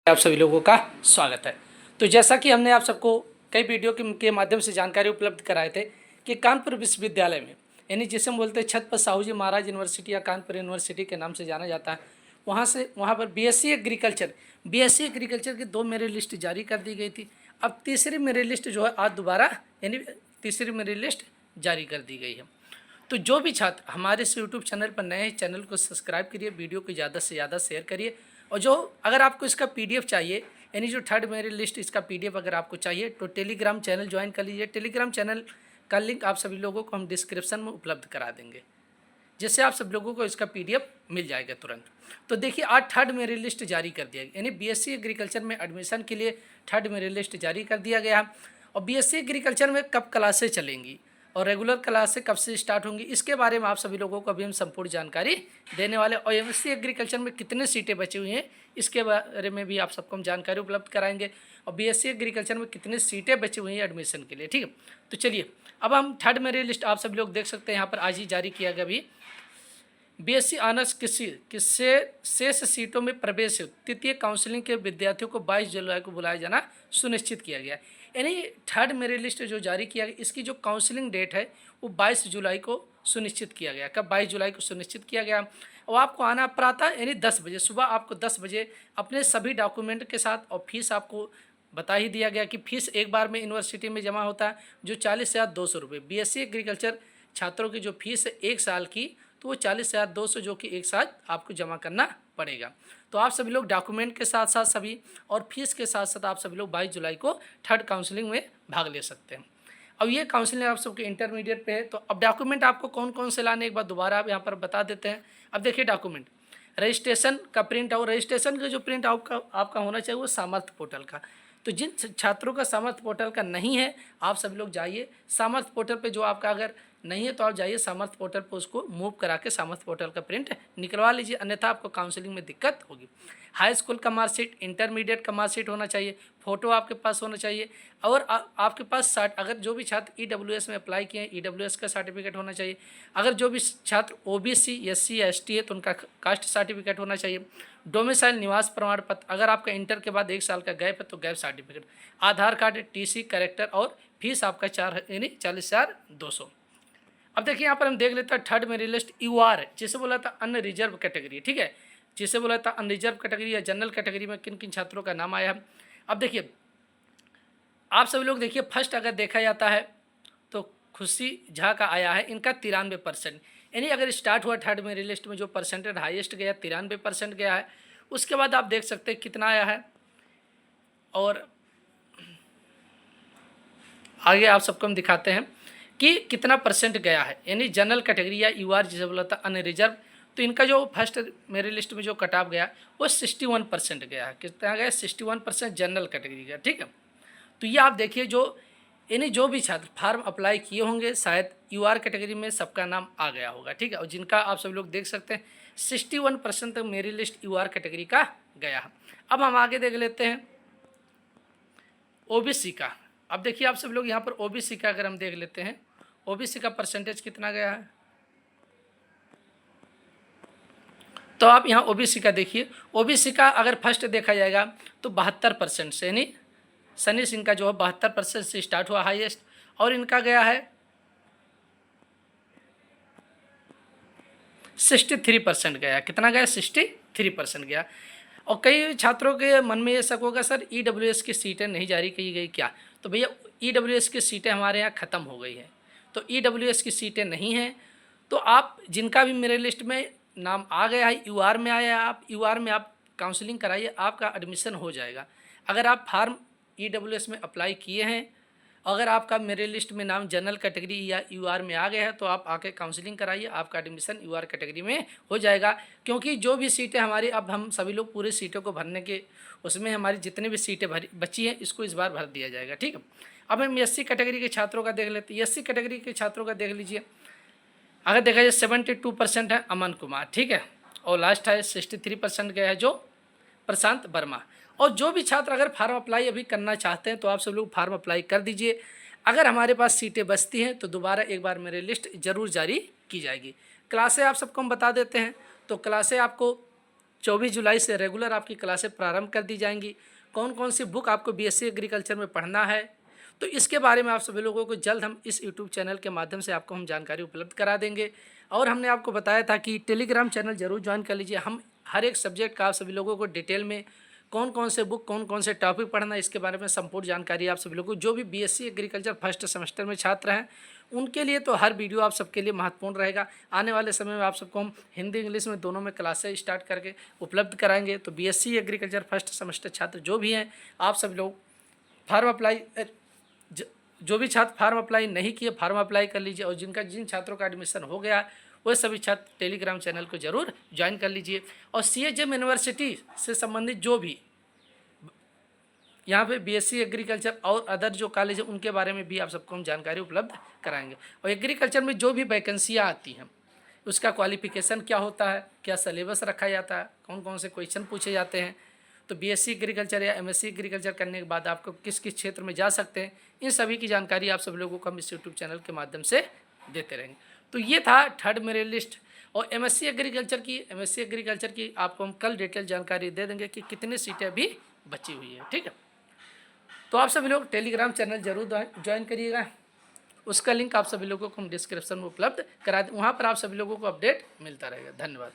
आप सभी लोगों का स्वागत है। तो जैसा कि हमने आप सबको कई वीडियो के माध्यम से जानकारी उपलब्ध कराए थे कि कानपुर विश्वविद्यालय में, यानी जिसे हम बोलते हैं छत्रपति साहू जी महाराज यूनिवर्सिटी या कानपुर यूनिवर्सिटी के नाम से जाना जाता है, वहाँ पर बीएससी एग्रीकल्चर की 2 मेरिट लिस्ट जारी कर दी गई थी। अब तीसरी मेरिट लिस्ट जो है आज दोबारा यानी तीसरी मेरिट लिस्ट जारी कर दी गई है। तो जो भी छात्र हमारे इस यूट्यूब चैनल पर नए हैं, चैनल को सब्सक्राइब करिए, वीडियो को ज़्यादा से ज़्यादा शेयर करिए। और जो अगर आपको इसका पीडीएफ चाहिए, यानी जो थर्ड मेरिट लिस्ट इसका पीडीएफ अगर आपको चाहिए तो टेलीग्राम चैनल ज्वाइन कर लीजिए। टेलीग्राम चैनल का लिंक आप सभी लोगों को हम डिस्क्रिप्शन में उपलब्ध करा देंगे, जिससे आप सब लोगों को इसका पीडीएफ मिल जाएगा तुरंत। तो देखिए, आज थर्ड मेरिट लिस्ट जारी कर दिया गया, यानी बीएससी एग्रीकल्चर में एडमिशन के लिए थर्ड मेरिट लिस्ट जारी कर दिया गया। और बीएससी एग्रीकल्चर में कब क्लासें चलेंगी और रेगुलर क्लासें कब से स्टार्ट होंगी, इसके बारे में आप सभी लोगों को अभी हम संपूर्ण जानकारी देने वाले। और एमएससी एग्रीकल्चर में कितने सीटें बची हुई हैं, इसके बारे में भी आप सबको हम जानकारी उपलब्ध कराएंगे। और बीएससी एग्रीकल्चर में कितनी सीटें बची हुई हैं एडमिशन के लिए, ठीक है। तो चलिए, अब हम थर्ड मेरिट लिस्ट आप सभी लोग देख सकते हैं यहाँ पर आज ही जारी किया गया। अभी बीएससी ऑनर्स किससे शेष सीटों में प्रवेश तृतीय काउंसलिंग के विद्यार्थियों को 22 जुलाई को बुलाया जाना सुनिश्चित किया गया। यानी थर्ड मेरिट लिस्ट जो जारी किया गया, इसकी जो काउंसलिंग डेट है वो 22 जुलाई को सुनिश्चित किया गया। कब? 22 जुलाई को सुनिश्चित किया गया। और आपको आना प्रातः यानी 10 बजे, सुबह आपको 10 बजे अपने सभी डॉक्यूमेंट के साथ। और फीस आपको बता ही दिया गया कि फीस एक बार में यूनिवर्सिटी में जमा होता है जो 40,200 रुपये। बीएससी एग्रीकल्चर छात्रों की जो फीस है 1 साल की, तो वो 40,200 जो कि एक साथ आपको जमा करना पड़ेगा। तो आप सभी लोग डॉक्यूमेंट के साथ साथ सभी और फीस के साथ साथ आप सभी लोग 22 जुलाई को थर्ड काउंसलिंग में भाग ले सकते हैं। अब ये काउंसलिंग आप सबके इंटरमीडिएट पे है। तो अब डॉक्यूमेंट आपको कौन कौन से लाने, एक बार दोबारा आप यहाँ पर बता देते हैं। अब देखिए, डॉक्यूमेंट रजिस्ट्रेशन का प्रिंट आउट, रजिस्ट्रेशन का जो प्रिंट आउट आपका होना चाहिए वो सामर्थ्य पोर्टल का। तो जिन छात्रों का सामर्थ्य पोर्टल का नहीं है, आप सभी लोग जाइए सामर्थ्य पोर्टल पे। जो आपका अगर नहीं है तो आप जाइए सामर्थ्य पोर्टल पर, उसको मूव करा के सामर्थ्य पोर्टल का प्रिंट निकलवा लीजिए, अन्यथा आपको काउंसलिंग में दिक्कत होगी। हाई स्कूल का मार्कशीट, इंटरमीडिएट का मार्कशीट होना चाहिए, फ़ोटो आपके पास होना चाहिए। और आपके पास अगर जो भी छात्र ईडब्ल्यूएस में अप्लाई किए हैं, ईडब्ल्यूएस का सर्टिफिकेट होना चाहिए। अगर जो भी छात्र ओबीसी, एससी या एसटी है तो उनका कास्ट सर्टिफिकेट होना चाहिए। डोमिसाइल निवास प्रमाण पत्र, अगर आपका इंटर के बाद 1 साल का गैप है तो गैप सर्टिफिकेट, आधार कार्ड, टीसी, करेक्टर। और फीस आपका 40,200। अब देखिए, यहाँ पर हम देख लेते हैं थर्ड मेरिट लिस्ट यूआर, जिसे बोला था अनरिजर्व कैटेगरी, ठीक है। जिसे बोला था अनरिजर्व कैटेगरी या जनरल कैटेगरी में किन किन छात्रों का नाम आया है। अब देखिए, आप सभी लोग देखिए, फर्स्ट अगर देखा जाता है तो खुशी झा का आया है, इनका 93%। यानी अगर स्टार्ट हुआ थर्ड मेरिट लिस्ट में जो परसेंटेज हाईएस्ट गया 93% गया है। उसके बाद आप देख सकते हैं कितना आया है, और आगे आप सबको हम दिखाते हैं कि कितना परसेंट गया है। यानी जनरल कैटेगरी या यूआर जिसे बोला था अनरिजर्व, तो इनका जो फर्स्ट मेरिट लिस्ट में जो कट ऑफ गया वो 61% गया है। कितना गया? 61% जनरल कैटेगरी का, ठीक है। तो ये आप देखिए, यानी जो भी छात्र फार्म अप्लाई किए होंगे शायद यूआर कैटेगरी में सबका नाम आ गया होगा, ठीक है। और जिनका आप सब लोग देख सकते हैं 61% तक मेरिट लिस्ट यूआर कैटेगरी का गया है। अब हम आगे देख लेते हैं ओबीसी का। अब देखिए, आप सब लोग यहाँ पर ओबीसी का अगर हम देख लेते हैं, ओबीसी का परसेंटेज कितना गया है, तो आप यहाँ ओबीसी का देखिए। ओबीसी का अगर फर्स्ट देखा जाएगा तो 72% से, यानी सनी सिंह का जो है 72% से स्टार्ट हुआ हाईएस्ट, और इनका गया है 63% गया। कितना गया? 63% गया। और कई छात्रों के मन में ये शक होगा, सर ईडब्ल्यूएस की सीटें नहीं जारी की गई क्या? तो भैया, ईडब्ल्यूएस की सीटें हमारे यहाँ ख़त्म हो गई है, तो ईडब्ल्यूएस की सीटें नहीं हैं। तो आप जिनका भी मेरे लिस्ट में नाम आ गया है, यूआर में आया है, आप यूआर में आप काउंसलिंग कराइए, आपका एडमिशन हो जाएगा। अगर आप फार्म ईडब्ल्यूएस में अप्लाई किए हैं, अगर आपका मेरे लिस्ट में नाम जनरल कैटेगरी या यूआर में आ गया है तो आप आके काउंसलिंग कराइए, आपका एडमिशन यूआर कैटेगरी में हो जाएगा। क्योंकि जो भी सीटें हमारी, अब हम सभी लोग पूरे सीटों को भरने के उसमें हमारी जितनी भी सीटें बची हैं इसको इस बार भर दिया जाएगा, ठीक है। अब हम एससी कैटेगरी के छात्रों का देख लेते हैं। एससी कैटेगरी के छात्रों का देख लीजिए, अगर देखा जाए 72% है अमन कुमार, ठीक है। और लास्ट है 63% गया है जो प्रशांत वर्मा। और जो भी छात्र अगर फार्म अप्लाई अभी करना चाहते हैं तो आप सब लोग फार्म अप्लाई कर दीजिए। अगर हमारे पास सीटें बचती हैं तो दोबारा एक बार मेरी लिस्ट ज़रूर जारी की जाएगी। क्लासें आप सबको हम बता देते हैं। तो क्लासें आपको 24 जुलाई से रेगुलर आपकी क्लासें प्रारंभ कर दी जाएंगी। कौन कौन सी बुक आपको बीएससी एग्रीकल्चर में पढ़ना है, तो इसके बारे में आप सभी लोगों को जल्द हम इस यूट्यूब चैनल के माध्यम से आपको हम जानकारी उपलब्ध करा देंगे। और हमने आपको बताया था कि टेलीग्राम चैनल जरूर ज्वाइन कर लीजिए। हम हर एक सब्जेक्ट का आप सभी लोगों को डिटेल में कौन कौन से बुक, कौन कौन से टॉपिक पढ़ना है, इसके बारे में संपूर्ण जानकारी आप सभी लोगों को, जो भी बीएससी एग्रीकल्चर फर्स्ट सेमेस्टर में छात्र हैं उनके लिए तो हर वीडियो आप सबके लिए महत्वपूर्ण रहेगा। आने वाले समय में आप सबको हम हिंदी इंग्लिश में दोनों में क्लासें स्टार्ट करके उपलब्ध कराएंगे। तो बीएससी एग्रीकल्चर फर्स्ट सेमेस्टर छात्र जो भी हैं, आप सब लोग फार्म अप्लाई, जो भी छात्र फार्म अप्लाई नहीं किए फार्म अप्लाई कर लीजिए। और जिन छात्रों का एडमिशन हो गया वह सभी छात्र टेलीग्राम चैनल को जरूर ज्वाइन कर लीजिए। और सीएचएम यूनिवर्सिटी से संबंधित जो भी यहाँ पे बीएससी एग्रीकल्चर और अदर जो कॉलेज है उनके बारे में भी आप सबको हम जानकारी उपलब्ध कराएंगे। और एग्रीकल्चर में जो भी वैकेंसियाँ आती हैं उसका क्वालिफिकेशन क्या होता है, क्या सिलेबस रखा जाता है, कौन कौन से क्वेश्चन पूछे जाते हैं, तो बीएससी एग्रीकल्चर या एमएससी एग्रीकल्चर करने के बाद आपको किस किस क्षेत्र में जा सकते हैं, इन सभी की जानकारी आप सब लोगों को हम इस यूट्यूब चैनल के माध्यम से देते रहेंगे। तो ये था थर्ड मेरिट लिस्ट। और एमएससी एग्रीकल्चर की आपको हम कल डिटेल जानकारी दे देंगे कि कितनी सीटें अभी बची हुई है। ठीक है, तो आप सभी लोग टेलीग्राम चैनल जरूर ज्वाइन करिएगा। उसका लिंक आप सभी लोगों को हम डिस्क्रिप्शन में उपलब्ध करा दें, वहाँ पर आप सभी लोगों को अपडेट मिलता रहेगा। धन्यवाद।